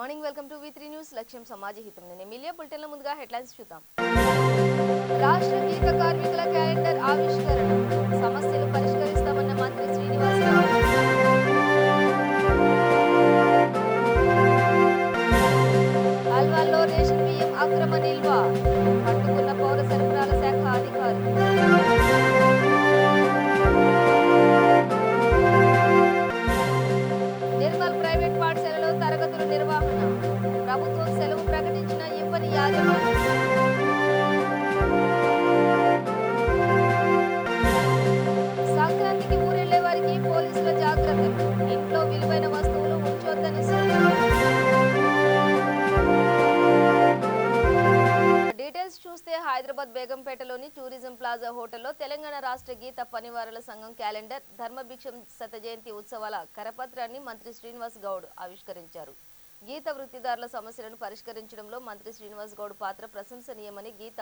Morning welcome to V3 news లక్ష్యం సమాజ హితం. నేను ఎమిలియా బులెటిన్ల ముందుగా హెడ్లైన్స్ చూద్దాం. రాష్ట్ర గీత కార్మికుల క్యాలెండర్ ఆవిష్కరణ, సమస్యలు పరిష్కరిస్తామన్న మంత్రి శ్రీనివాసరావు. అల్వాల్లో రేషన్ బియ్యం అక్రమ నిల్వ, పట్టుకున్న పౌర సరఫరాల శాఖ అధికారులు. నిర్మల్ ప్రైవేట్ పాఠశాలలో తరగతుల నిర్వహణ, ప్రభుత్వం సెలవు ప్రకటించిన ఇవ్వని యాజమాన్యం. సంక్రాంతికి ఊరెళ్లే వారికి పోలీసుల జాగ్రత్తలు, ఇంట్లో విలువైన వస్తువులు ఉంచొద్దని సూచన. డీటెయిల్స్ చూస్తే హైదరాబాద్ బేగంపేటలోని టూరిజం ప్లాజా హోటల్లో తెలంగాణ రాష్ట్ర గీత పనివారుల సంఘం క్యాలెండర్ ధర్మభిక్షం శత జయంతి ఉత్సవాల కరపత్రాన్ని మంత్రి శ్రీనివాస్ గౌడ్ ఆవిష్కరించారు. గీత వృత్తిదారుల సమస్యలను పరిష్కరించడంలో మంత్రి శ్రీనివాస్ గౌడ్ పాత్ర ప్రశంసనీయమని గీత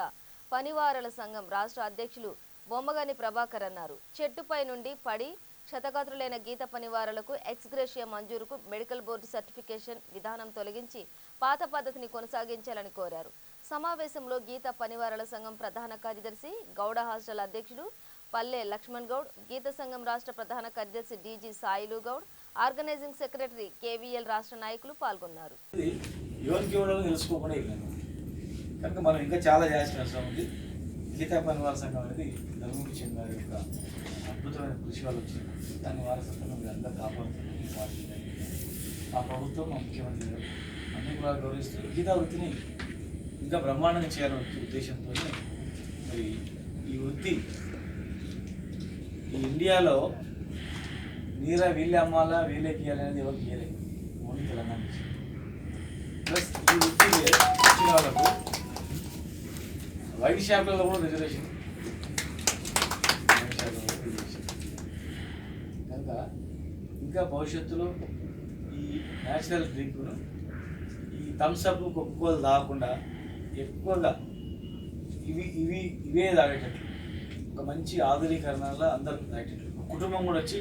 పనివారుల సంఘం రాష్ట్ర అధ్యక్షులు బొమ్మగాని ప్రభాకర్ అన్నారు. చెట్టుపై నుండి పడి క్షతగాత్రులైన గీత పనివారులకు ఎక్స్గ్రేషియా మంజూరుకు మెడికల్ బోర్డు సర్టిఫికేషన్ విధానం తొలగించి పాత పద్ధతిని కొనసాగించాలని కోరారు. సమావేశంలో గీత పనివారుల సంఘం ప్రధాన కార్యదర్శి గౌడ హాస్టల్ అధ్యక్షుడు పల్లె లక్ష్మణ్ గౌడ్, గీత సంఘం రాష్ట్ర ప్రధాన కార్యదర్శి DG Sailu Goud, organising secretary KVL రాష్ట్ర నాయకులు పాల్గొన్నారు. మనం ఇంకా చాలా చేయాల్సిన అవసరం ఉంది. గీతా పనివార సంఘం అనేది ధర్మభిక్షం గారి యొక్క అద్భుతమైన కృషి వాళ్ళు వచ్చింది. దాని వారసత్వం మీరు అందరూ కాపాడుతున్నారు. ఆ ప్రభుత్వం మా ముఖ్యమంత్రి గారు అన్ని కూడా గౌరవిస్తూ గీతా వృత్తిని ఇంకా బ్రహ్మాండంగా చేయాలనే ఉద్దేశంతో మరి ఈ వృత్తి ఈ ఇండియాలో నీరా వీళ్ళే అమ్మాలా వీళ్ళే గీయాలనేది ఎవరు గీయలేదు, ఓన్లీ తెలంగాణ. ప్లస్ ఈ వృత్తి వచ్చిన వాళ్ళకు వైద్య శాఖలలో కూడా రిజర్వేషన్ కనుక ఇంకా భవిష్యత్తులో ఈ న్యాచురల్ డ్రింక్ను ఈ థమ్స్అప్ కొనుక్కోలు తాగకుండా ఎక్కువగా ఇవే తాగేటట్లు ఒక మంచి ఆధునీకరణలో అందరూ తాగేటట్లు కుటుంబం కూడా వచ్చి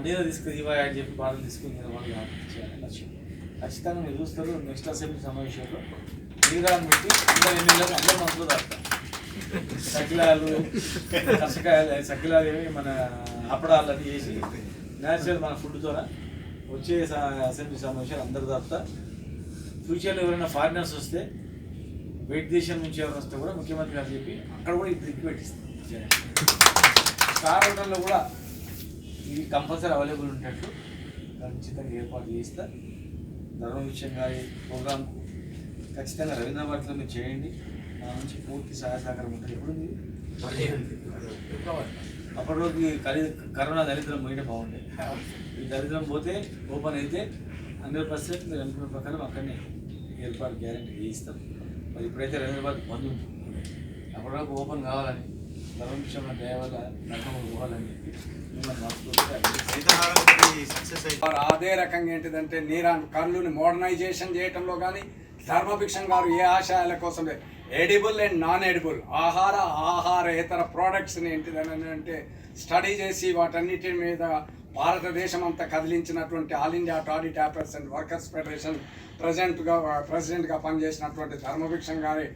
నీరు తీసుకుని ఇవ్వాలి అని చెప్పి బాధలు తీసుకుని వాళ్ళు చేయాలని లక్ష్యం. ఖచ్చితంగా మీరు చూస్తారు నెక్స్ట్ అసెంబ్లీ సమావేశంలో నీరాన్ని పెట్టి అందరూ ఎమ్మెల్యేలు అందరూ మనసులో తాగుతారు. సకిలాలు సకిలాలు మన అప్పడాలు అని చేసి న్యాచురల్ మన ఫుడ్తో వచ్చే అసెంబ్లీ సమావేశాలు అందరూ తాగుతా. ఫ్యూచర్లో ఎవరైనా ఫారినర్స్ వస్తే బయట దేశం నుంచి ఎవరైనా వస్తే కూడా ముఖ్యమంత్రి గారు చెప్పి అక్కడ కూడా ఈ డ్రింక్ పెట్టిస్తారు. స్టార్ హోటల్లో కూడా ఇవి కంపల్సరీ అవైలబుల్ ఉండేటట్టు ఖచ్చితంగా ఏర్పాటు చేస్తా. ధర్మభిక్షం గారి ప్రోగ్రాంకు ఖచ్చితంగా రవీంద్రభారతిలో మీరు చేయండి. నా నుంచి పూర్తి సహాయ సహకారం ఉంటుంది. ఎప్పుడు అప్పటి రోజు కరోనా దరిద్రం పోయితే బాగుండేది. ఈ దరిద్రం పోతే ఓపెన్ అయితే 100% మీరు అనుకున్న ప్రకారం అక్కడనే ఏర్పాటు గ్యారెంటీ చేయిస్తాం. మరి ఇప్పుడైతే రవీంద్రభారతి బంద్ ఉంటుంది, అప్పటి వరకు ఓపెన్ కావాలని ధర్మభిక్షం దయ వల్ల నమ్మకం పోవాలని చెప్పి అదే రకంగా ఏంటిదంటే నీరాన్ కర్నూలుని మోడర్నైజేషన్ చేయటంలో కానీ ధర్మభిక్షం గారు ఏ ఆశయాల కోసం ఎడిబుల్ అండ్ నాన్ ఎడిబుల్ ఆహారేతర ప్రోడక్ట్స్ని ఏంటిదని అంటే స్టడీ చేసి వాటన్నిటి మీద భారతదేశం అంతా కదిలించినటువంటి all India audit operators and workers federation ప్రెసిడెంట్గా పనిచేసినటువంటి ధర్మభిక్షం గారి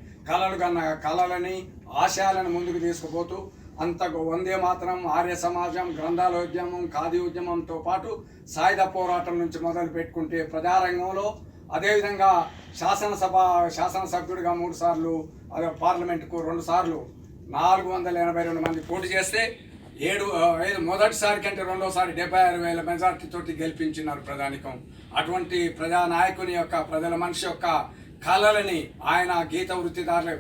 కళలని ఆశయాలను ముందుకు తీసుకుపోతూ అంతకు వందే మాత్రం, ఆర్య సమాజం, గ్రంథాలోద్యమం, ఖాదీ ఉద్యమంతో పాటు సాయుధ పోరాటం నుంచి మొదలు పెట్టుకుంటే ప్రజారంగంలో, అదేవిధంగా శాసనసభ్యుడిగా 3 సార్లు, అదే పార్లమెంటుకు 2 సార్లు 482 మంది పోటీ చేస్తే మొదటిసారి కంటే రెండోసారి 76,000 మెజార్టీతోటి గెలిపించినారు ప్రధానికం. అటువంటి ప్రజానాయకుని యొక్క ప్రజల మనిషి యొక్క కళలని ఆయన గీత వృత్తిదారులు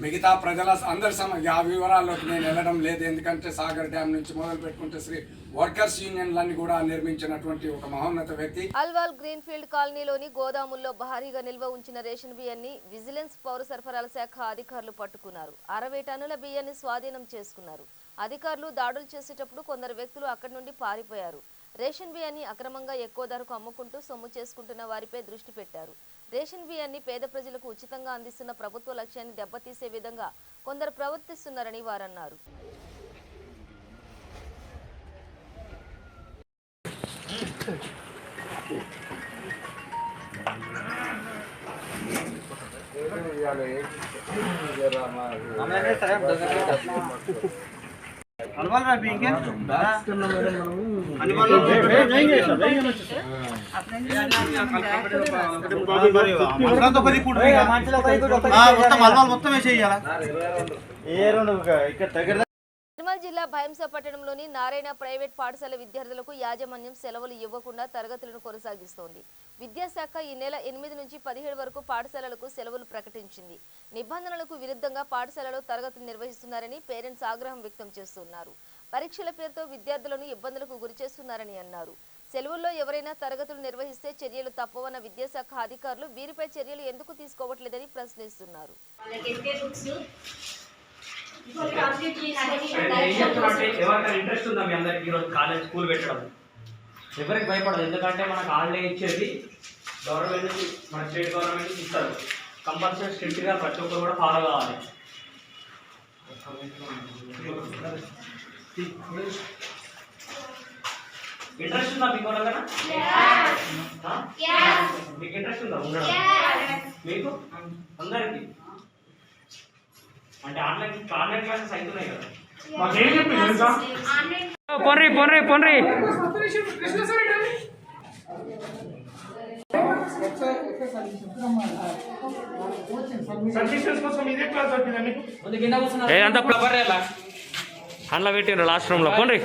మిగతా ప్రజల అందరి ఆ వివరాల్లోకి నేను వెళ్ళడం లేదు. ఎందుకంటే సాగర్ డ్యామ్ నుంచి మొదలు పెట్టుకుంటే శ్రీ వర్కర్స్ యూనియన్లన్నీ కూడా నిర్మించినటువంటి ఒక మహోన్నత వ్యక్తి. అల్వాల్ గ్రీన్ఫీల్డ్ కాలనీలోని గోదాముల్లో భారీగా నిల్వ ఉంచిన రేషన్ బియ్యాన్ని విజిలెన్స్ పౌర సరఫరాల శాఖ అధికారులు పట్టుకున్నారు. 60 టన్నుల బియ్యాన్ని స్వాధీనం చేసుకున్నారు. అధికారులు దాడులు చేసేటప్పుడు కొందరు వ్యక్తులు అక్కడి నుండి పారిపోయారు. రేషన్ బియ్యాన్ని అక్రమంగా ఎక్కువ ధరకు అమ్ముకుంటూ సొమ్ము చేసుకుంటున్న వారిపై దృష్టి పెట్టారు. రేషన్ బియ్యాన్ని పేద ప్రజలకు ఉచితంగా అందిస్తున్న ప్రభుత్వ లక్ష్యాన్ని దెబ్బతీసే విధంగా కొందరు ప్రవర్తిస్తున్నారని వారన్నారు. నిర్మల్ జిల్లా భైంస పట్టణంలోని నారాయణ ప్రైవేట్ పాఠశాల విద్యార్థులకు యాజమాన్యం సెలవులు ఇవ్వకుండా తరగతులను కొనసాగిస్తోంది. విద్యాశాఖ ఈ నెల 8 నుంచి 17 వరకు పాఠశాలలకు సెలవులు ప్రకటించింది. నిబంధనలకు విరుద్ధంగా పాఠశాలలో తరగతులు నిర్వహిస్తున్నారని పేరెంట్స్ ఆగ్రహం వ్యక్తం చేస్తున్నారు. పరీక్షల పేరుతో విద్యార్థులను ఇబ్బందులకు గురిచేస్తున్నారని అన్నారు. సెలవుల్లో ఎవరైనా తరగతులు నిర్వహిస్తే చర్యలు తప్పవన్న విద్యాశాఖ అధికారులు వీరిపై చర్యలు ఎందుకు తీసుకోవట్లేదని ప్రశ్నిస్తున్నారు. ఇంట్రెస్ట్ ఉందా మీ అందరికి ఈరోజు కాలేజ్ స్కూల్ పెట్టడం? ఎవరికి భయపడదు, ఎందుకంటే మనకు హాలిడే ఇచ్చేది గవర్నమెంట్ నుంచి, మన స్టేట్ గవర్నమెంట్ నుంచి ఇస్తారు. కంపల్సరీ స్ట్రిక్ట్గా ప్రతి ఒక్కరు కూడా ఫాలో కావాలి. ఇంట్రెస్ట్ ఉందా మీకు కదా? మీకు ఇంట్రెస్ట్ ఉందా ఉండడం? మీకు అందరికి అంటే ఆన్లైన్ క్లాసెస్ అవుతున్నాయి కదా. మాకేం చెప్పి పొన్రి పొన్రి పొన్రి అంత అందులో పెట్టిండ్రు లాస్ట్ రూమ్ లో పొన్రి.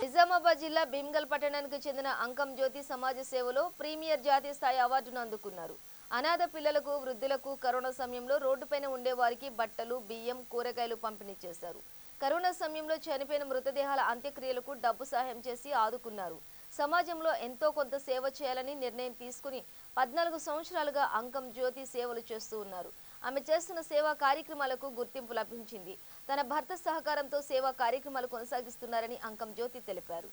నిజామాబాద్ జిల్లా భీమ్గల్ పట్టణానికి చెందిన అంకం జ్యోతి సమాజ సేవలో ప్రీమియర్ జాతీయ స్థాయి అవార్డును అందుకున్నారు. అనాథ పిల్లలకు, వృద్ధులకు కరోనా సమయంలో రోడ్డుపైన ఉండేవారికి బట్టలు, బియ్యం, కూరగాయలు పంపిణీ చేశారు. కరోనా సమయంలో చనిపోయిన మృతదేహాల అంత్యక్రియలకు డబ్బు సహాయం చేసి ఆదుకున్నారు. సమాజంలో ఎంతో కొంత సేవ చేయాలని నిర్ణయం తీసుకుని 14 సంవత్సరాలుగా అంకం జ్యోతి సేవలు చేస్తూ ఉన్నారు. ఆమె చేస్తున్న సేవా కార్యక్రమాలకు గుర్తింపు లభించింది. తన భర్త సహకారంతో సేవా కార్యక్రమాలు కొనసాగిస్తున్నారని అంకం జ్యోతి తెలిపారు.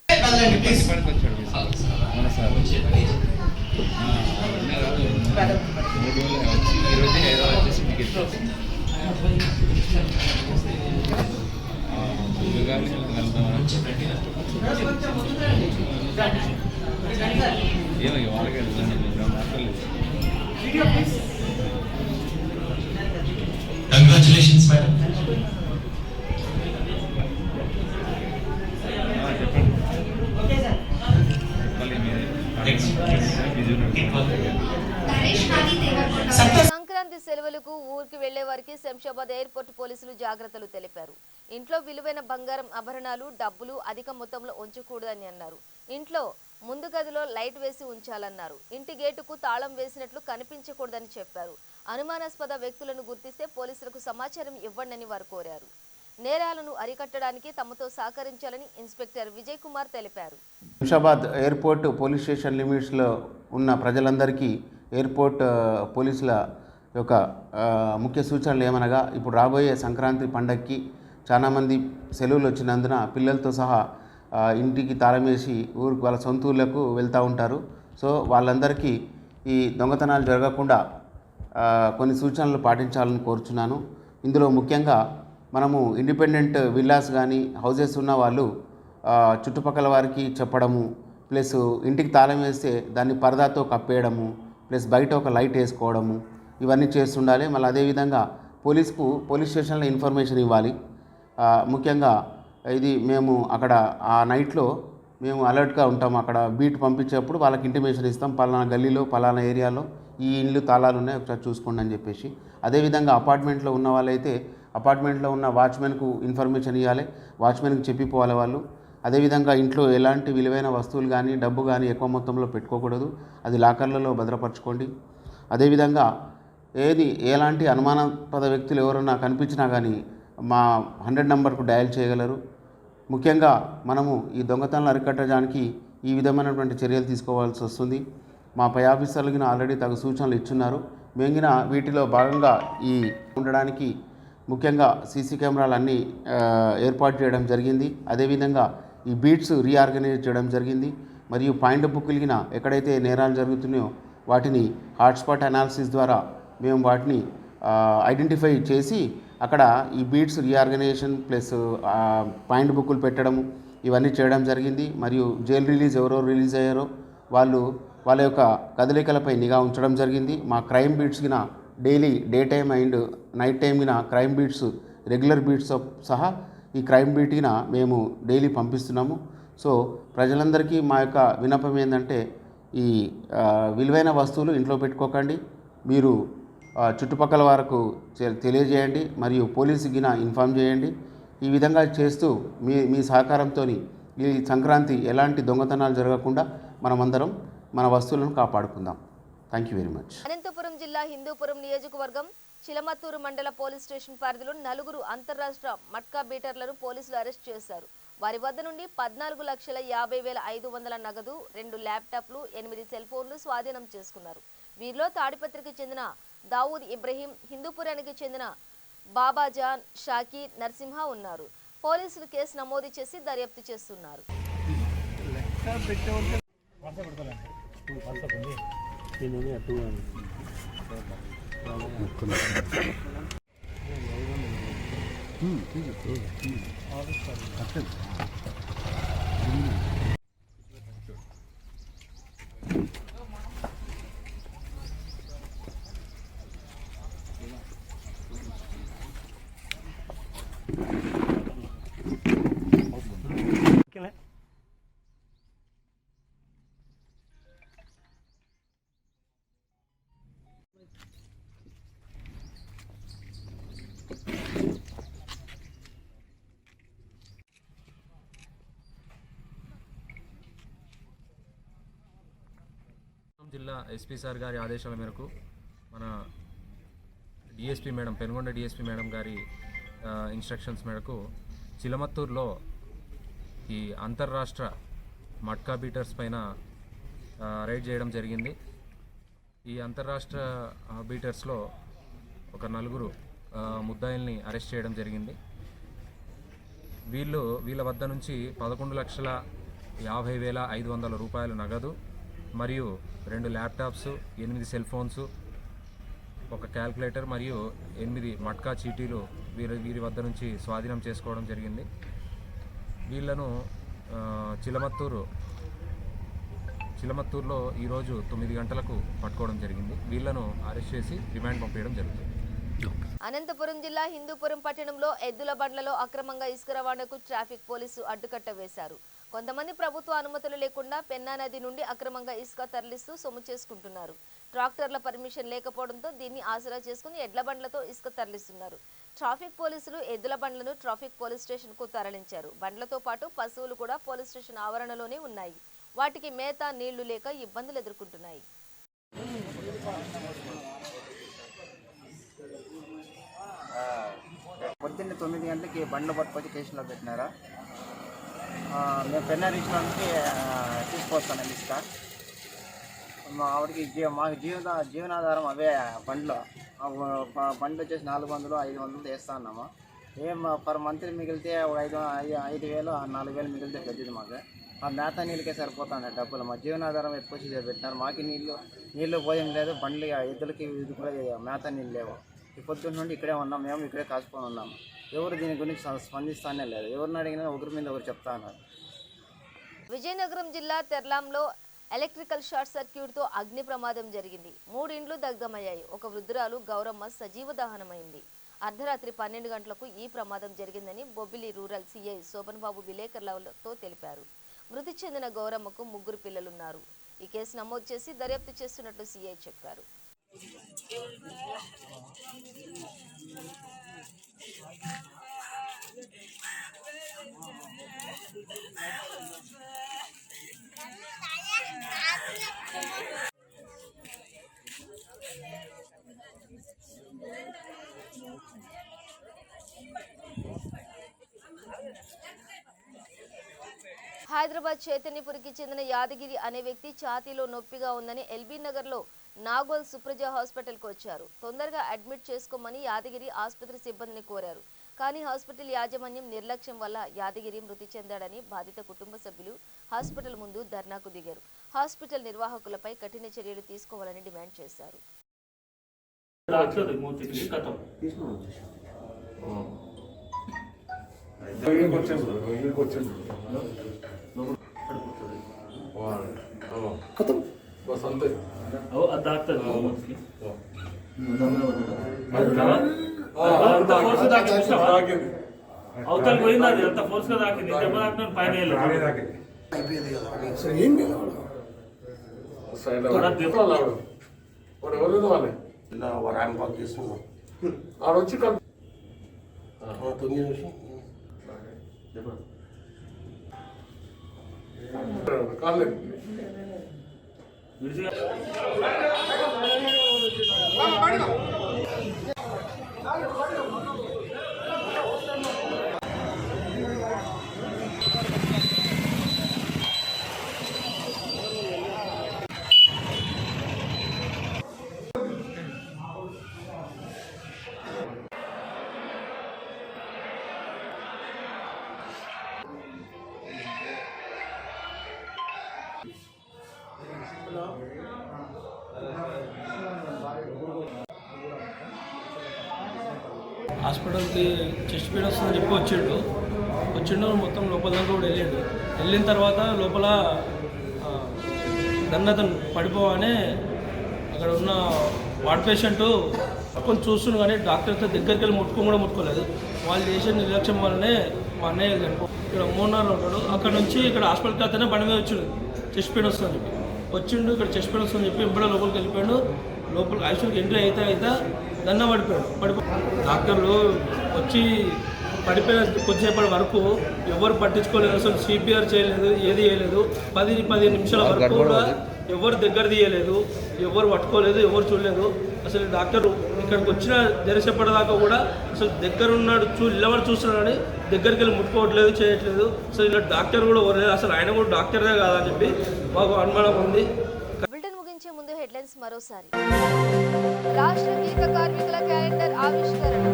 Congratulations, madam. సంక్రాంతి సెలవులకు ఊరికి వెళ్లే వారికి శంషాబాద్ ఎయిర్పోర్ట్ పోలీసులు జాగ్రత్తలు తెలిపారు. ఇంట్లో విలువైన బంగారం, ఆభరణాలు, డబ్బులు అధిక మొత్తంలో ఉంచకూడదని అన్నారు. ఇంట్లో ముందు గదిలో లైట్ వేసి ఉంచాలన్నారు. ఇంటి గేటుకు తాళం వేసినట్లు కనిపించకూడదని చెప్పారు. అనుమానాస్పద వ్యక్తులను గుర్తిస్తే పోలీసులకు సమాచారం ఇవ్వండని వారు కోరారు. నేరాలను అరికట్టడానికి తమతో సహకరించాలని ఇన్స్పెక్టర్ విజయ్ కుమార్ తెలిపారు. శంషాబాద్ ఎయిర్పోర్ట్ పోలీస్ స్టేషన్ లిమిట్స్లో ఉన్న ప్రజలందరికీ ఎయిర్పోర్ట్ పోలీసుల యొక్క ముఖ్య సూచనలు ఏమనగా, ఇప్పుడు రాబోయే సంక్రాంతి పండగకి చాలామంది సెలవులు వచ్చినందున పిల్లలతో సహా ఇంటికి తాళం వేసి ఊరికి వాళ్ళ సొంత ఊళ్ళకు వెళ్తూ ఉంటారు. సో వాళ్ళందరికీ ఈ దొంగతనాలు జరగకుండా కొన్ని సూచనలు పాటించాలని కోరుచున్నాను. ఇందులో ముఖ్యంగా మనము ఇండిపెండెంట్ విల్లాస్ కానీ హౌజెస్ ఉన్న వాళ్ళు చుట్టుపక్కల వారికి చెప్పడము, ప్లస్ ఇంటికి తాళం వేస్తే దాన్ని పరదాతో కప్పేయడము, ప్లస్ బయట ఒక లైట్ వేసుకోవడము, ఇవన్నీ చేస్తుండాలి. మళ్ళీ అదేవిధంగా పోలీస్ స్టేషన్లో ఇన్ఫర్మేషన్ ఇవ్వాలి. ముఖ్యంగా ఇది మేము అక్కడ ఆ నైట్లో మేము అలర్ట్గా ఉంటాం. అక్కడ బీట్ పంపించేటప్పుడు వాళ్ళకి ఇంటిమేషన్ ఇస్తాం, పలానా గల్లీలో పలానా ఏరియాలో ఈ ఇండ్లు తాళాలు ఉన్నాయి, ఒకసారి చూసుకోండి అని చెప్పేసి. అదేవిధంగా అపార్ట్మెంట్లో ఉన్న వాళ్ళైతే అపార్ట్మెంట్లో ఉన్న వాచ్మెన్కు ఇన్ఫర్మేషన్ ఇవ్వాలి, వాచ్మెన్కి చెప్పిపోవాలి వాళ్ళు. అదేవిధంగా ఇంట్లో ఎలాంటి విలువైన వస్తువులు కానీ డబ్బు కానీ ఎక్కువ మొత్తంలో పెట్టుకోకూడదు, అది లాకర్లలో భద్రపరచుకోండి. అదేవిధంగా ఎలాంటి అనుమానాస్పద వ్యక్తులు ఎవరన్నా కనిపించినా కానీ మా 100 నెంబర్కు డయల్ చేయగలరు. ముఖ్యంగా మనము ఈ దొంగతనాలు అరికట్టడానికి ఈ విధమైనటువంటి చర్యలు తీసుకోవాల్సి వస్తుంది. మా పై ఆఫీసర్లకి ఆల్రెడీ తగు సూచనలు ఇచ్చున్నారు. మేంగిన వీటిలో భాగంగా ఈ ఉండడానికి ముఖ్యంగా సీసీ కెమెరాలన్నీ ఏర్పాటు చేయడం జరిగింది. అదేవిధంగా ఈ బీట్స్ రీఆర్గనైజ్ చేయడం జరిగింది. మరియు పాయింట్ బుక్కిలిగిన ఎక్కడైతే నేరాలు జరుగుతున్నాయో వాటిని హాట్స్పాట్ అనాలిసిస్ ద్వారా మేము వాటిని ఐడెంటిఫై చేసి అక్కడ ఈ బీట్స్ రీఆర్గనైజేషన్ ప్లస్ పాయింట్ బుక్కులు పెట్టడము ఇవన్నీ చేయడం జరిగింది. మరియు జైలు రిలీజ్ ఎవరో రిలీజ్ అయ్యారో వాళ్ళు వాళ్ళ యొక్క కదలికలపై నిఘా ఉంచడం జరిగింది. మా క్రైమ్ బీట్స్ గిన daily day time and night time గిన క్రైమ్ బీట్స్ రెగ్యులర్ బీట్స్ సహా ఈ క్రైమ్ బీట్గిన మేము డైలీ పంపిస్తున్నాము. సో ప్రజలందరికీ మా యొక్క విన్నపం ఏంటంటే ఈ విలువైన వస్తువులు ఇంట్లో పెట్టుకోకండి. మీరు చుట్టుపక్కల వారికి తెలియజేయండి మరియు పోలీసుకిన ఇన్ఫామ్ చేయండి. ఈ విధంగా చేస్తూ మీ సహకారంతో ఈ సంక్రాంతి ఎలాంటి దొంగతనాలు జరగకుండా మనమందరం మన వస్తువులను కాపాడుకుందాం. Thank you very much. Anantapuram జిల్లా హిందూపురం నియోజకవర్గం చిలమత్తూరు మండల పోలీస్ స్టేషన్ పరిధిలో 4 అంతర్రాష్ట్ర మట్కా బీటర్లను పోలీసులు అరెస్ట్ చేశారు. వారి వద్ద నుండి 14,50,500 నగదు, 2 ల్యాప్టాప్లు, 8 సెల్ ఫోన్లు స్వాధీనం చేసుకున్నారు. వీరిలో తాడిపత్రికి చెందిన దావూద్ ఇబ్రహీం, హిందూపురానికి చెందిన బాబాజాన్, షాకీర్, నరసింహ ఉన్నారు. పోలీసులు కేసు నమోదు చేసి దర్యాప్తు చేస్తున్నారు. జిల్లా ఎస్పీ సార్ గారి ఆదేశాల మేరకు మన DSP madam, Penukonda DSP madam గారి ఇన్స్ట్రక్షన్స్ మేరకు చిలమత్తూరులో ఈ అంతర్రాష్ట్ర మట్కా బీటర్స్ పైన రైడ్ చేయడం జరిగింది. ఈ అంతర్రాష్ట్ర బీటర్స్లో ఒక 4 ముద్దాయిల్ని అరెస్ట్ చేయడం జరిగింది. వీళ్ళ వద్ద నుంచి 11,50,500 రూపాయల నగదు మరియు 2 ల్యాప్టాప్స్, 8 సెల్ ఫోన్స్, ఒక క్యాల్కులేటర్ మరియు 8 మట్కా చీటీలు వీరి వద్ద నుంచి స్వాధీనం చేసుకోవడం జరిగింది. వీళ్ళను చిలమత్తూరులో ఈరోజు 9 గంటలకు పట్టుకోవడం జరిగింది. వీళ్ళను అరెస్ట్ చేసి రిమాండ్ పంపించడం జరుగుతుంది. అనంతపురం జిల్లా హిందూపురం పట్టణంలో ఎద్దుల బండ్లలో అక్రమంగా ఇసుక రవాణాకు ట్రాఫిక్ పోలీసు అడ్డుకట్ట వేశారు. కొంతమంది ప్రభుత్వ అనుమతులు లేకుండా పెన్నా నది నుండి అక్రమంగా ఇసుక తరలిస్తూ సొమ్ము చేసుకుంటున్నారు. ట్రాక్టర్ల పర్మిషన్ లేకపోవడంతో దీన్ని ఆసరా చేసుకుని ఎడ్ల బండ్లతో ఇసుక తరలిస్తున్నారు. ట్రాఫిక్ పోలీసులు ఎద్దుల బండ్లను ట్రాఫిక్ పోలీస్ స్టేషన్ కు తరలించారు. బండ్లతో పాటు పశువులు కూడా పోలీస్ స్టేషన్ ఆవరణలోనే ఉన్నాయి. వాటికి మేత, నీళ్లు లేక ఇబ్బందులు ఎదుర్కొంటున్నాయి. పొద్దున్న 9 గంటలకి బండ్లు పట్టుకొచ్చి స్టేషన్లో పెట్టినారా. మేము పెన్నా రీచ్లోకి తీసుకొస్తాను ఇసుక. మా ఆవిడకి మాకు జీవనాధారం అవే బండ్లు. బండ్లు వచ్చేసి 400, 500 వేస్తా ఉన్నాము. పర్ మంత్ మిగిలితే 5,000, 4,000 మిగిలితే పెద్దది మాకు. ఆ మేత నీళ్ళకే సరిపోతాయి డబ్బులు. మా జీవనాధారం ఎక్కువ పెట్టినారు. మాకు నీళ్ళు పోయం లేదు, బండ్లు ఎద్దులకి ఇది కూడా మేత నీళ్ళు లేవు. ఈ పొద్దున్న నుండి ఇక్కడే ఉన్నాం, మేము ఇక్కడే కాసుకొని ఉన్నాము. ఎవరు దీని గురించి స్పందిస్తానే లేదు. ఎవరిని అడిగినా ఒకరి మీద ఒకరు చెప్తా ఉన్నారు. విజయనగరం జిల్లా తెర్లాంలో ఎలక్ట్రికల్ షార్ట్ సర్క్యూట్తో అగ్ని ప్రమాదం జరిగింది. 3 ఇండ్లు దగ్ధమయ్యాయి. ఒక వృద్ధురాలు గౌరమ్మ సజీవ దహనమైంది. అర్ధరాత్రి 12 గంటలకు ఈ ప్రమాదం జరిగిందని బొబ్బిలి రూరల్ సిఐ శోభన్ బాబు విలేకరులతో తెలిపారు. మృతి చెందిన గౌరమ్మకు 3 పిల్లలున్నారు. ఈ కేసు నమోదు చేసి దర్యాప్తు చేస్తున్నట్లు సిఐ చెప్పారు. హైదరాబాద్ చైతన్యపురికి చెందిన యాదగిరి అనే వ్యక్తి ఛాతీలో నొప్పిగా ఉందని ఎల్బీ నగర్లో నాగోల్ సుప్రజ హాస్పిటల్కు వచ్చారు. తొందరగా అడ్మిట్ చేసుకోమని యాదగిరి ఆసుపత్రి సిబ్బందిని కోరారు. కానీ హాస్పిటల్ యాజమాన్యం నిర్లక్ష్యం వల్ల యాదగిరి మృతి చెందాడని బాధిత కుటుంబ సభ్యులు హాస్పిటల్ ముందు ధర్నాకు దిగారు. హాస్పిటల్ నిర్వాహకులపై కఠిన చర్యలు తీసుకోవాలని డిమాండ్ చేశారు. అవతల పోయింది, అది అంత ఫోర్స్ గా తాకింది, దెబ్బ తాకిన పైన అయిపోయింది కదా అసలు ఏం లేదు ర్యాంప్ వాక్ చేస్తున్నాం ఆడొచ్చి తొంగి నిమిషం కాలేదు హాస్పిటల్కి చెస్ట్ పెయిన్ వస్తుందని చెప్పి వచ్చిండు మొత్తం లోపల దాకా కూడా వెళ్ళిన తర్వాత లోపల అతను పడిపోగానే అక్కడ ఉన్న వార్డ్ పేషెంట్ కొంచెం చూస్తున్నాడు, కానీ డాక్టర్తో దగ్గరికి వెళ్ళి ముట్టుకోలేదు. వాళ్ళు చేసే నిర్లక్ష్యం వల్లనే మా అన్నయ్య ఇక్కడ మూన్నార్లో ఉంటాడు, అక్కడ నుంచి ఇక్కడ హాస్పిటల్కి అతనే బండి మీద వచ్చిండు చెస్ట్ పెయిన్ వస్తుందని చెప్పి వచ్చిండు. ఇక్కడ చెస్ట్ పెయిన్ వస్తుందని చెప్పి ఇప్పుడు లోపలికి వెళ్ళిపోయాడు. లోపలికి ఐసీయూకి ఎంట్రీ అయితే దన్న పడిపోయాడు. డాక్టర్లు వచ్చి పడిపోయిన కొద్దిసేపటి వరకు ఎవరు పట్టించుకోలేదు, అసలు సిపిఆర్ చేయలేదు, ఏది చేయలేదు. 10 నిమిషాల వరకు కూడా ఎవరు దగ్గర తీయలేదు, ఎవరు పట్టుకోలేదు, ఎవరు చూడలేదు. అసలు డాక్టర్ ఇక్కడికి వచ్చిన జరిసేపటిదాకా కూడా అసలు దగ్గర ఉన్నాడు నిలబడి చూస్తున్నాడని దగ్గరికి వెళ్ళి ముట్టుకోవట్లేదు, చేయట్లేదు. అసలు ఇలా డాక్టర్ కూడా ఎవరు అసలు ఆయన కూడా డాక్టరే కాదని చెప్పి మాకు అనుమానం ఉంది. ముగించే ముందు హెడ్లైన్స్ మరోసారి. రాష్ట్ర గీత కార్మికుల క్యాలెండర్ ఆవిష్కరణ,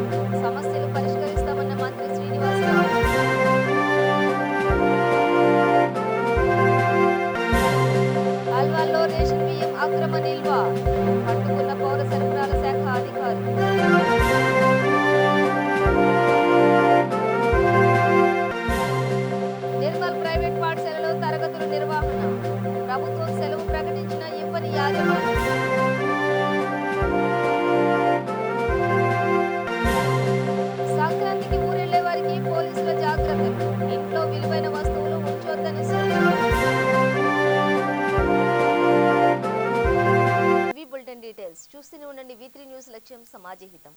సమస్యలు పరిష్కరిస్తామన్న మంత్రి శ్రీనివాస్ గౌడ్. అల్వాల్లో రేషన్ బియ్యం అక్రమ నిల్వ, పట్టుకున్న పౌర సరఫరాల శాఖ అధికారులు. నిర్మల్ ప్రైవేట్ పాఠశాలలో తరగతుల నిర్వహణ, ప్రభుత్వం సెలవు ప్రకటించిన ఇవ్వని యాజమాన్యం. సంక్రాంతికి ఊరెళ్లే వారికి పోలీసుల జాగ్రత్తలు, ఇంట్లో విలువైన వస్తువులు ఉంచొద్దని సూచన. బులెటిన్ డీటెయిల్స్ చూస్తూనే ఉండండి. V3 న్యూస్, లక్ష్యం సమాజహితం.